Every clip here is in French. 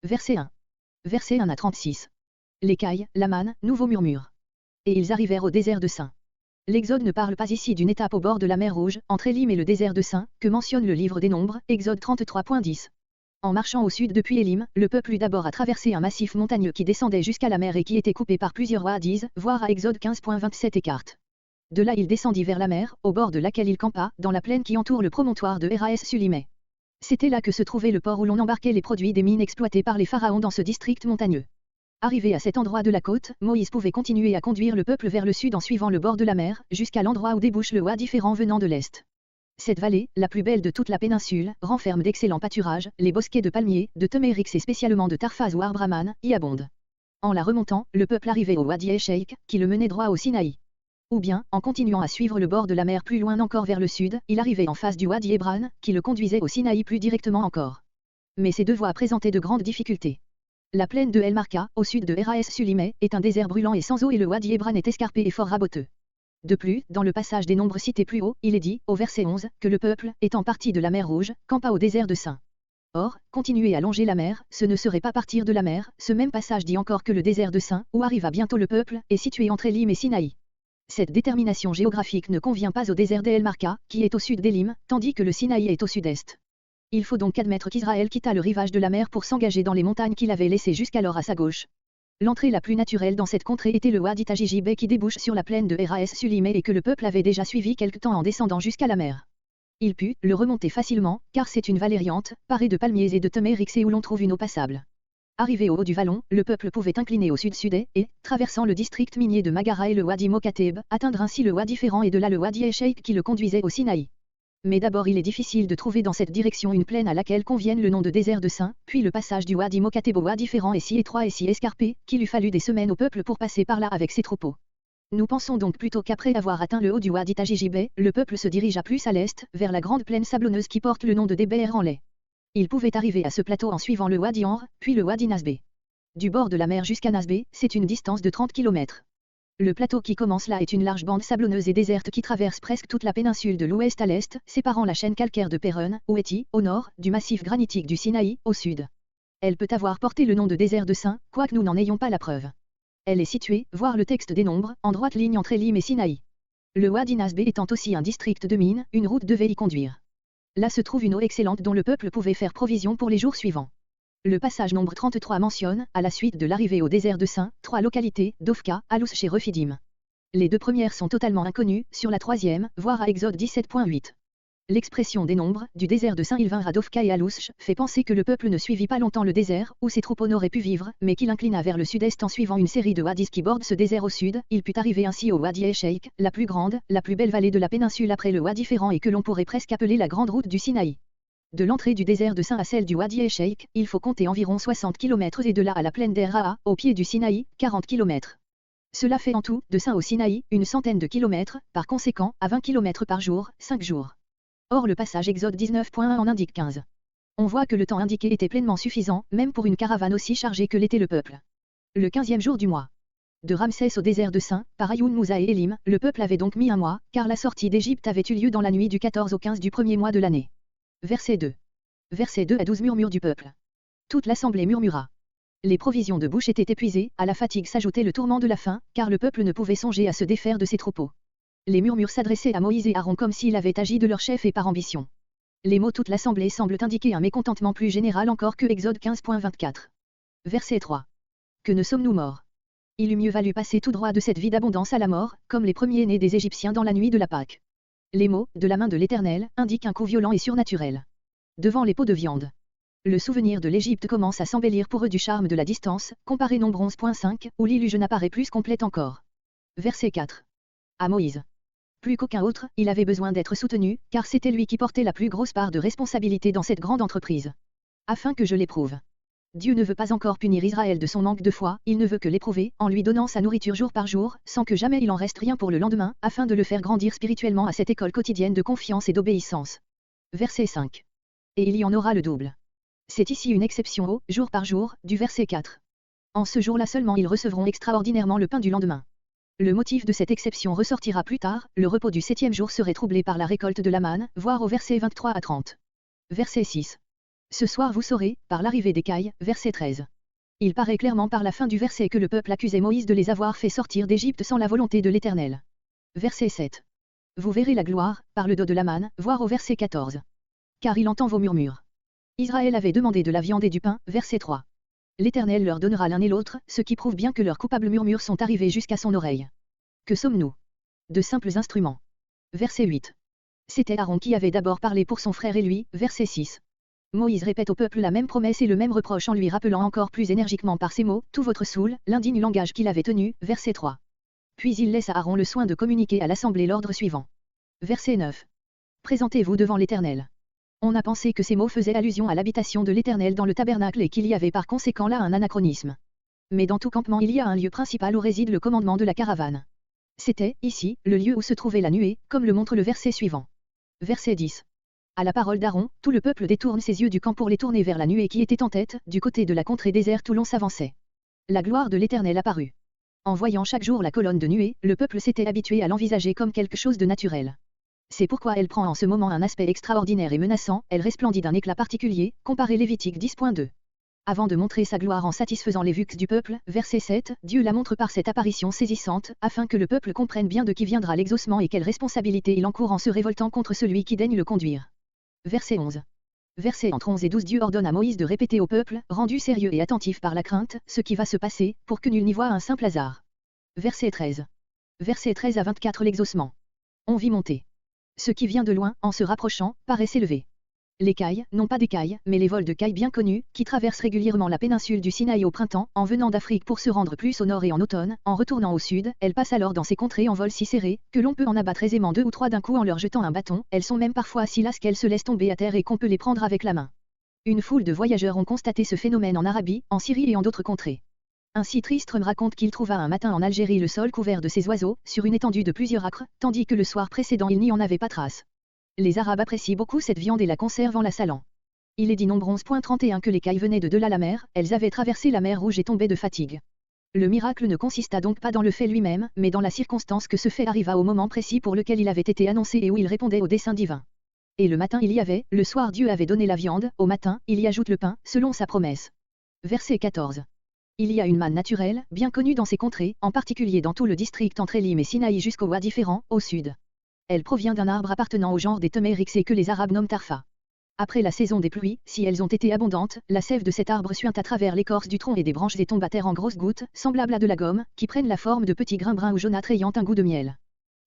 Verset 1. Verset 1 à 36. L'écaille, la manne, nouveau murmure. Et ils arrivèrent au désert de Sin. L'Exode ne parle pas ici d'une étape au bord de la mer Rouge, entre Élim et le désert de Sin, que mentionne le livre des Nombres, Exode 33.10. En marchant au sud depuis Élim, le peuple eut d'abord à traverser un massif montagneux qui descendait jusqu'à la mer et qui était coupé par plusieurs wadis, voire à Exode 15.27 et carte. De là il descendit vers la mer, au bord de laquelle il campa, dans la plaine qui entoure le promontoire de Eraes-Sulimé. C'était là que se trouvait le port où l'on embarquait les produits des mines exploitées par les pharaons dans ce district montagneux. Arrivé à cet endroit de la côte, Moïse pouvait continuer à conduire le peuple vers le sud en suivant le bord de la mer, jusqu'à l'endroit où débouche le wadi différent venant de l'est. Cette vallée, la plus belle de toute la péninsule, renferme d'excellents pâturages, les bosquets de palmiers, de temérix et spécialement de tarfaz ou arbraman, y abondent. En la remontant, le peuple arrivait au wadi Esheik, qui le menait droit au Sinaï. Ou bien, en continuant à suivre le bord de la mer plus loin encore vers le sud, il arrivait en face du wadi Hebran, qui le conduisait au Sinaï plus directement encore. Mais ces deux voies présentaient de grandes difficultés. La plaine de El Marka, au sud de Eraes-Sulimé, est un désert brûlant et sans eau et le wadi Hebran est escarpé et fort raboteux. De plus, dans le passage des Nombres cités plus haut, il est dit, au verset 11, que le peuple, étant parti de la mer Rouge, campa au désert de Sin. Or, continuer à longer la mer, ce ne serait pas partir de la mer, ce même passage dit encore que le désert de Sin, où arriva bientôt le peuple, est situé entre Élim et Sinaï. Cette détermination géographique ne convient pas au désert d'El Marka, qui est au sud d'Élim, tandis que le Sinaï est au sud-est. Il faut donc admettre qu'Israël quitta le rivage de la mer pour s'engager dans les montagnes qu'il avait laissées jusqu'alors à sa gauche. L'entrée la plus naturelle dans cette contrée était le wadi Tajijibé qui débouche sur la plaine de Eraes-Sulimé et que le peuple avait déjà suivi quelque temps en descendant jusqu'à la mer. Il put le remonter facilement, car c'est une vallée riante, parée de palmiers et de temérix et où l'on trouve une eau passable. Arrivé au haut du vallon, le peuple pouvait incliner au sud-sud et, traversant le district minier de Magara et le wadi Mokateb, atteindre ainsi le wadi Ferran et de là le wadi Esheik qui le conduisait au Sinaï. Mais d'abord il est difficile de trouver dans cette direction une plaine à laquelle convienne le nom de désert de Sin, puis le passage du wadi Mokateb au wadi Ferran est si étroit et si escarpé, qu'il eût fallu des semaines au peuple pour passer par là avec ses troupeaux. Nous pensons donc plutôt qu'après avoir atteint le haut du wadi Tajijibé, le peuple se dirigea plus à l'est, vers la grande plaine sablonneuse qui porte le nom de Deber en lait. Il pouvait arriver à ce plateau en suivant le wadi Amr, puis le wadi Nasbé. Du bord de la mer jusqu'à Nasbé, c'est une distance de 30 km. Le plateau qui commence là est une large bande sablonneuse et déserte qui traverse presque toute la péninsule de l'ouest à l'est, séparant la chaîne calcaire de Péron, Oueti, au nord, du massif granitique du Sinaï, au sud. Elle peut avoir porté le nom de désert de Sin, quoique nous n'en ayons pas la preuve. Elle est située, voir le texte des Nombres, en droite ligne entre Élim et Sinaï. Le wadi Nasbé étant aussi un district de mines, une route devait y conduire. Là se trouve une eau excellente dont le peuple pouvait faire provision pour les jours suivants. Le passage nombre 33 mentionne, à la suite de l'arrivée au désert de Sin, 3 localités, Dofka, Alous chez Refidim. Les deux premières sont totalement inconnues, sur la troisième, voir à Exode 17.8. L'expression des Nombres, du désert de Sin ils vinrent à Dofka et à Aloush, fait penser que le peuple ne suivit pas longtemps le désert, où ses troupeaux n'auraient pu vivre, mais qu'il inclina vers le sud-est en suivant une série de wadis qui bordent ce désert au sud, il put arriver ainsi au wadi Esheik, la plus grande, la plus belle vallée de la péninsule après le wadi Ferran et que l'on pourrait presque appeler la grande route du Sinaï. De l'entrée du désert de Sin à celle du wadi Esheik, il faut compter environ 60 km et de là à la plaine d'Er-Raa, au pied du Sinaï, 40 km. Cela fait en tout, de Sin au Sinaï, une centaine de kilomètres, par conséquent, à 20 km par jour, 5 jours. Or le passage Exode 19.1 en indique 15. On voit que le temps indiqué était pleinement suffisant, même pour une caravane aussi chargée que l'était le peuple. Le 15e jour du mois. De Ramsès au désert de Sin, par Ayoun Moussa et Élim, le peuple avait donc mis un mois, car la sortie d'Égypte avait eu lieu dans la nuit du 14 au 15 du premier mois de l'année. Verset 2. Verset 2 à 12 murmures du peuple. Toute l'assemblée murmura. Les provisions de bouche étaient épuisées, à la fatigue s'ajoutait le tourment de la faim, car le peuple ne pouvait songer à se défaire de ses troupeaux. Les murmures s'adressaient à Moïse et Aaron comme s'il avait agi de leur chef et par ambition. Les mots toute l'assemblée semblent indiquer un mécontentement plus général encore que Exode 15.24. Verset 3. Que ne sommes-nous morts? Il eût mieux valu passer tout droit de cette vie d'abondance à la mort, comme les premiers-nés des Égyptiens dans la nuit de la Pâque. Les mots, de la main de l'Éternel, indiquent un coup violent et surnaturel. Devant les pots de viande. Le souvenir de l'Égypte commence à s'embellir pour eux du charme de la distance, comparé Nombre 11.5, où l'illusion apparaît plus complète encore. Verset 4. À Moïse. Plus qu'aucun autre, il avait besoin d'être soutenu, car c'était lui qui portait la plus grosse part de responsabilité dans cette grande entreprise. Afin que je l'éprouve. Dieu ne veut pas encore punir Israël de son manque de foi, il ne veut que l'éprouver, en lui donnant sa nourriture jour par jour, sans que jamais il en reste rien pour le lendemain, afin de le faire grandir spirituellement à cette école quotidienne de confiance et d'obéissance. Verset 5. Et il y en aura le double. C'est ici une exception au jour par jour, du verset 4. En ce jour-là seulement ils recevront extraordinairement le pain du lendemain. Le motif de cette exception ressortira plus tard, le repos du 7e jour serait troublé par la récolte de la manne, voire au verset 23 à 30. Verset 6. Ce soir vous saurez, par l'arrivée d'Écaille, verset 13. Il paraît clairement par la fin du verset que le peuple accusait Moïse de les avoir fait sortir d'Égypte sans la volonté de l'Éternel. Verset 7. Vous verrez la gloire, par le dos de Laman, voire au verset 14. Car il entend vos murmures. Israël avait demandé de la viande et du pain, verset 3. L'Éternel leur donnera l'un et l'autre, ce qui prouve bien que leurs coupables murmures sont arrivés jusqu'à son oreille. Que sommes-nous? De simples instruments. Verset 8. C'était Aaron qui avait d'abord parlé pour son frère et lui, verset 6. Moïse répète au peuple la même promesse et le même reproche en lui rappelant encore plus énergiquement par ces mots, tout votre soul, l'indigne langage qu'il avait tenu, verset 3. Puis il laisse à Aaron le soin de communiquer à l'assemblée l'ordre suivant. Verset 9. Présentez-vous devant l'Éternel. On a pensé que ces mots faisaient allusion à l'habitation de l'Éternel dans le tabernacle et qu'il y avait par conséquent là un anachronisme. Mais dans tout campement il y a un lieu principal où réside le commandement de la caravane. C'était, ici, le lieu où se trouvait la nuée, comme le montre le verset suivant. Verset 10. À la parole d'Aaron, tout le peuple détourne ses yeux du camp pour les tourner vers la nuée qui était en tête, du côté de la contrée déserte où l'on s'avançait. La gloire de l'Éternel apparut. En voyant chaque jour la colonne de nuée, le peuple s'était habitué à l'envisager comme quelque chose de naturel. C'est pourquoi elle prend en ce moment un aspect extraordinaire et menaçant, elle resplendit d'un éclat particulier, comparé Lévitique 10.2. Avant de montrer sa gloire en satisfaisant les vues du peuple, verset 7, Dieu la montre par cette apparition saisissante, afin que le peuple comprenne bien de qui viendra l'exaucement et quelle responsabilité il encourt en se révoltant contre celui qui daigne le conduire. Verset 11. Versets entre 11 et 12 Dieu ordonne à Moïse de répéter au peuple, rendu sérieux et attentif par la crainte, ce qui va se passer, pour que nul n'y voie un simple hasard. Verset 13. Versets 13 à 24 L'exaucement. On vit monter. Ce qui vient de loin, en se rapprochant, paraît s'élever. Les cailles, non pas des cailles, mais les vols de cailles bien connus, qui traversent régulièrement la péninsule du Sinaï au printemps, en venant d'Afrique pour se rendre plus au nord et en automne, en retournant au sud, elles passent alors dans ces contrées en vol si serré, que l'on peut en abattre aisément 2 ou 3 d'un coup en leur jetant un bâton, elles sont même parfois si lasses qu'elles se laissent tomber à terre et qu'on peut les prendre avec la main. Une foule de voyageurs ont constaté ce phénomène en Arabie, en Syrie et en d'autres contrées. Ainsi Tristram raconte qu'il trouva un matin en Algérie le sol couvert de ces oiseaux, sur une étendue de plusieurs acres, tandis que le soir précédent il n'y en avait pas trace. Les Arabes apprécient beaucoup cette viande et la conservent en la salant. Il est dit nombre 11.31 que les cailles venaient de là la mer, elles avaient traversé la mer Rouge et tombaient de fatigue. Le miracle ne consista donc pas dans le fait lui-même, mais dans la circonstance que ce fait arriva au moment précis pour lequel il avait été annoncé et où il répondait au dessein divin. Et le matin il y avait, le soir Dieu avait donné la viande, au matin, il y ajoute le pain, selon sa promesse. Verset 14. Il y a une manne naturelle, bien connue dans ces contrées, en particulier dans tout le district entre Élim et Sinaï jusqu'au Wadi Ferran, au sud. Elle provient d'un arbre appartenant au genre des Temeriks et que les Arabes nomment Tarfa. Après la saison des pluies, si elles ont été abondantes, la sève de cet arbre suinte à travers l'écorce du tronc et des branches et tombe à terre en grosses gouttes, semblables à de la gomme, qui prennent la forme de petits grains bruns ou jaunâtres ayant un goût de miel.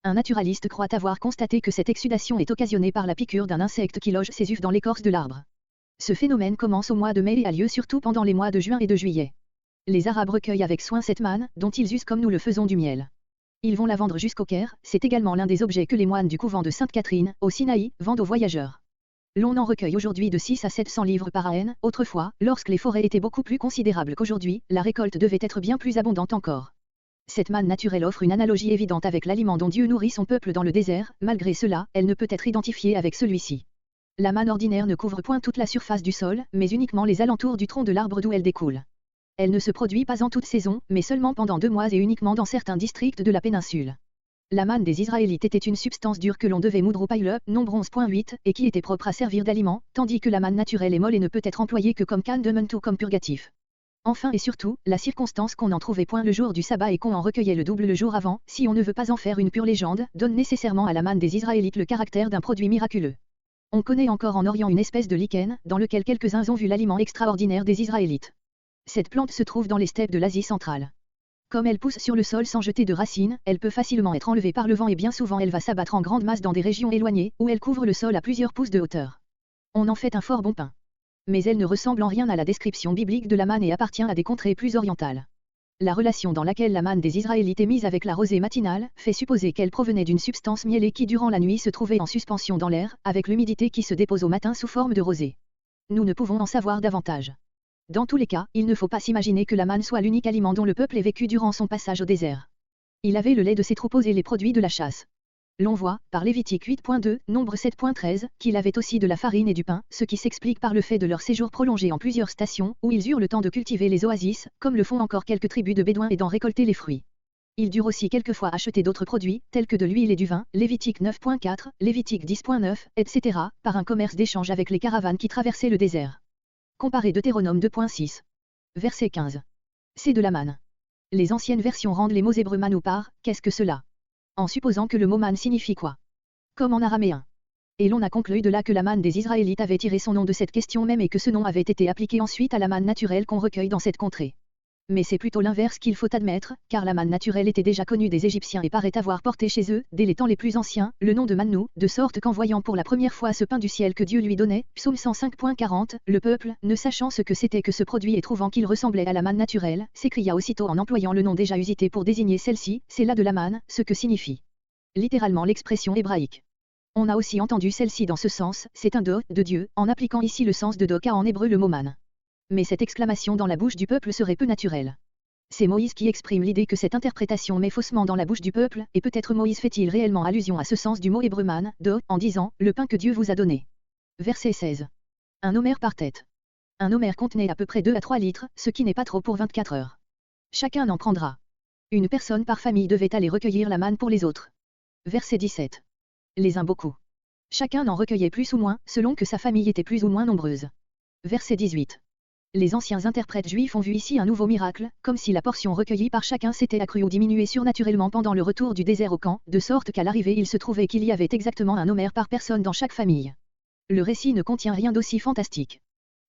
Un naturaliste croit avoir constaté que cette exsudation est occasionnée par la piqûre d'un insecte qui loge ses œufs dans l'écorce de l'arbre. Ce phénomène commence au mois de mai et a lieu surtout pendant les mois de juin et de juillet. Les Arabes recueillent avec soin cette manne, dont ils usent comme nous le faisons du miel. Ils vont la vendre jusqu'au Caire, c'est également l'un des objets que les moines du couvent de Sainte-Catherine, au Sinaï, vendent aux voyageurs. L'on en recueille aujourd'hui de 6 à 700 livres par an. Autrefois, lorsque les forêts étaient beaucoup plus considérables qu'aujourd'hui, la récolte devait être bien plus abondante encore. Cette manne naturelle offre une analogie évidente avec l'aliment dont Dieu nourrit son peuple dans le désert, malgré cela, elle ne peut être identifiée avec celui-ci. La manne ordinaire ne couvre point toute la surface du sol, mais uniquement les alentours du tronc de l'arbre d'où elle découle. Elle ne se produit pas en toute saison, mais seulement pendant 2 mois et uniquement dans certains districts de la péninsule. La manne des Israélites était une substance dure que l'on devait moudre au paille, nombre 11.8, et qui était propre à servir d'aliment, tandis que la manne naturelle est molle et ne peut être employée que comme canne de menthe ou comme purgatif. Enfin et surtout, la circonstance qu'on n'en trouvait point le jour du sabbat et qu'on en recueillait le double le jour avant, si on ne veut pas en faire une pure légende, donne nécessairement à la manne des Israélites le caractère d'un produit miraculeux. On connaît encore en Orient une espèce de lichen, dans lequel quelques-uns ont vu l'aliment extraordinaire des Israélites. Cette plante se trouve dans les steppes de l'Asie centrale. Comme elle pousse sur le sol sans jeter de racines, elle peut facilement être enlevée par le vent et bien souvent elle va s'abattre en grande masse dans des régions éloignées, où elle couvre le sol à plusieurs pouces de hauteur. On en fait un fort bon pain. Mais elle ne ressemble en rien à la description biblique de la manne et appartient à des contrées plus orientales. La relation dans laquelle la manne des Israélites est mise avec la rosée matinale, fait supposer qu'elle provenait d'une substance mielée qui durant la nuit se trouvait en suspension dans l'air, avec l'humidité qui se dépose au matin sous forme de rosée. Nous ne pouvons en savoir davantage. Dans tous les cas, il ne faut pas s'imaginer que la manne soit l'unique aliment dont le peuple ait vécu durant son passage au désert. Il avait le lait de ses troupeaux et les produits de la chasse. L'on voit, par Lévitique 8.2, nombre 7.13, qu'il avait aussi de la farine et du pain, ce qui s'explique par le fait de leur séjour prolongé en plusieurs stations, où ils eurent le temps de cultiver les oasis, comme le font encore quelques tribus de Bédouins et d'en récolter les fruits. Ils durent aussi quelquefois acheter d'autres produits, tels que de l'huile et du vin, Lévitique 9.4, Lévitique 10.9, etc., par un commerce d'échange avec les caravanes qui traversaient le désert. Comparez Deutéronome 2.6. Verset 15. C'est de la manne. Les anciennes versions rendent les mots hébreux man ou par, qu'est-ce que cela? En supposant que le mot man signifie quoi? Comme en araméen. Et l'on a conclu de là que la manne des Israélites avait tiré son nom de cette question même et que ce nom avait été appliqué ensuite à la manne naturelle qu'on recueille dans cette contrée. Mais c'est plutôt l'inverse qu'il faut admettre, car la manne naturelle était déjà connue des Égyptiens et paraît avoir porté chez eux, dès les temps les plus anciens, le nom de mannou, de sorte qu'en voyant pour la première fois ce pain du ciel que Dieu lui donnait, psaume 105.40, le peuple, ne sachant ce que c'était que ce produit et trouvant qu'il ressemblait à la manne naturelle, s'écria aussitôt en employant le nom déjà usité pour désigner celle-ci, c'est là de la manne, ce que signifie littéralement l'expression hébraïque. On a aussi entendu celle-ci dans ce sens, c'est un do, de Dieu, en appliquant ici le sens de doka en hébreu le mot man. Mais cette exclamation dans la bouche du peuple serait peu naturelle. C'est Moïse qui exprime l'idée que cette interprétation met faussement dans la bouche du peuple, et peut-être Moïse fait-il réellement allusion à ce sens du mot hébreu man, do, en disant, le pain que Dieu vous a donné. Verset 16. Un homère par tête. Un homère contenait à peu près 2 à 3 litres, ce qui n'est pas trop pour 24 heures. Chacun en prendra. Une personne par famille devait aller recueillir la manne pour les autres. Verset 17. Les uns beaucoup. Chacun en recueillait plus ou moins, selon que sa famille était plus ou moins nombreuse. Verset 18. Les anciens interprètes juifs ont vu ici un nouveau miracle, comme si la portion recueillie par chacun s'était accrue ou diminuée surnaturellement pendant le retour du désert au camp, de sorte qu'à l'arrivée il se trouvait qu'il y avait exactement un homère par personne dans chaque famille. Le récit ne contient rien d'aussi fantastique.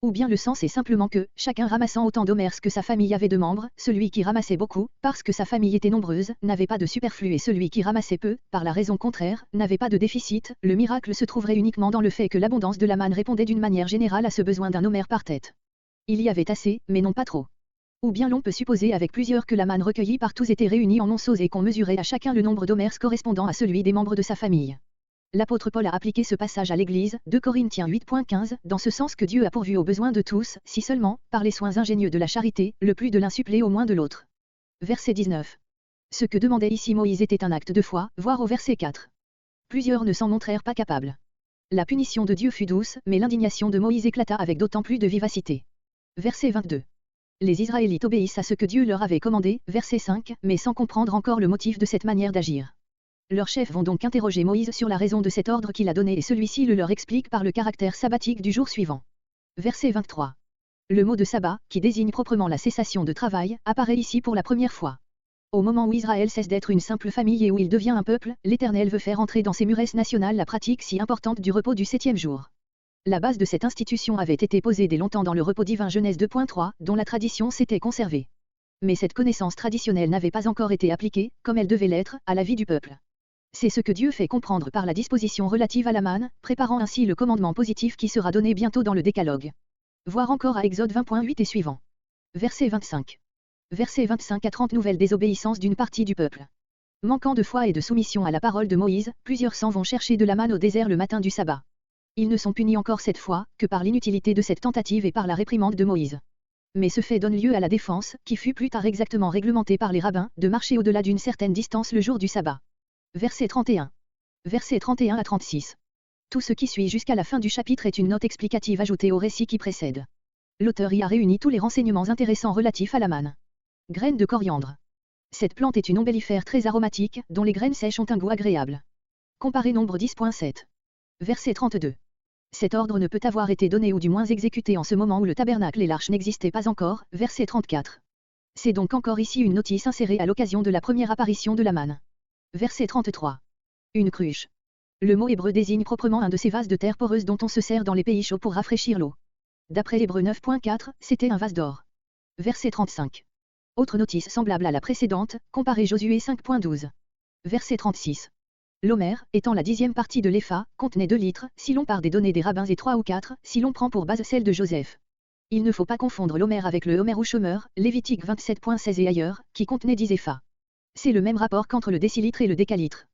Ou bien le sens est simplement que, chacun ramassant autant d'homères que sa famille avait de membres, celui qui ramassait beaucoup, parce que sa famille était nombreuse, n'avait pas de superflu et celui qui ramassait peu, par la raison contraire, n'avait pas de déficit, le miracle se trouverait uniquement dans le fait que l'abondance de la manne répondait d'une manière générale à ce besoin d'un homère par tête. Il y avait assez, mais non pas trop. Ou bien l'on peut supposer avec plusieurs que la manne recueillie par tous était réunie en monceaux et qu'on mesurait à chacun le nombre d'homères correspondant à celui des membres de sa famille. L'apôtre Paul a appliqué ce passage à l'Église, 2 Corinthiens 8.15, dans ce sens que Dieu a pourvu aux besoins de tous, si seulement, par les soins ingénieux de la charité, le plus de l'un supplée au moins de l'autre. Verset 19. Ce que demandait ici Moïse était un acte de foi, voire au verset 4. Plusieurs ne s'en montrèrent pas capables. La punition de Dieu fut douce, mais l'indignation de Moïse éclata avec d'autant plus de vivacité. Verset 22. Les Israélites obéissent à ce que Dieu leur avait commandé, verset 5, mais sans comprendre encore le motif de cette manière d'agir. Leurs chefs vont donc interroger Moïse sur la raison de cet ordre qu'il a donné et celui-ci le leur explique par le caractère sabbatique du jour suivant. Verset 23. Le mot de sabbat, qui désigne proprement la cessation de travail, apparaît ici pour la première fois. Au moment où Israël cesse d'être une simple famille et où il devient un peuple, l'Éternel veut faire entrer dans ses murets nationales la pratique si importante du repos du 7e jour. La base de cette institution avait été posée dès longtemps dans le repos divin Genèse 2.3, dont la tradition s'était conservée. Mais cette connaissance traditionnelle n'avait pas encore été appliquée, comme elle devait l'être, à la vie du peuple. C'est ce que Dieu fait comprendre par la disposition relative à la manne, préparant ainsi le commandement positif qui sera donné bientôt dans le Décalogue. Voir encore à Exode 20.8 et suivant. Verset 25. Verset 25 à 30 nouvelle désobéissance d'une partie du peuple. Manquant de foi et de soumission à la parole de Moïse, plusieurs s'en vont chercher de la manne au désert le matin du sabbat. Ils ne sont punis encore cette fois, que par l'inutilité de cette tentative et par la réprimande de Moïse. Mais ce fait donne lieu à la défense, qui fut plus tard exactement réglementée par les rabbins, de marcher au-delà d'une certaine distance le jour du sabbat. Verset 31. Versets 31 à 36. Tout ce qui suit jusqu'à la fin du chapitre est une note explicative ajoutée au récit qui précède. L'auteur y a réuni tous les renseignements intéressants relatifs à la manne. Graines de coriandre. Cette plante est une ombellifère très aromatique, dont les graines sèches ont un goût agréable. Comparez Nombre 10.7. Verset 32. Cet ordre ne peut avoir été donné ou du moins exécuté en ce moment où le tabernacle et l'arche n'existaient pas encore, verset 34. C'est donc encore ici une notice insérée à l'occasion de la première apparition de la manne. Verset 33. Une cruche. Le mot hébreu désigne proprement un de ces vases de terre poreuse dont on se sert dans les pays chauds pour rafraîchir l'eau. D'après Hébreux 9.4, c'était un vase d'or. Verset 35. Autre notice semblable à la précédente, comparez Josué 5.12. Verset 36. L'homère, étant la 10e partie de l'épha, contenait 2 litres, si l'on part des données des rabbins et 3 ou 4, si l'on prend pour base celle de Joseph. Il ne faut pas confondre l'homère avec le homer ou chômeur, Lévitique 27.16 et ailleurs, qui contenait 10 éphas. C'est le même rapport qu'entre le décilitre et le décalitre.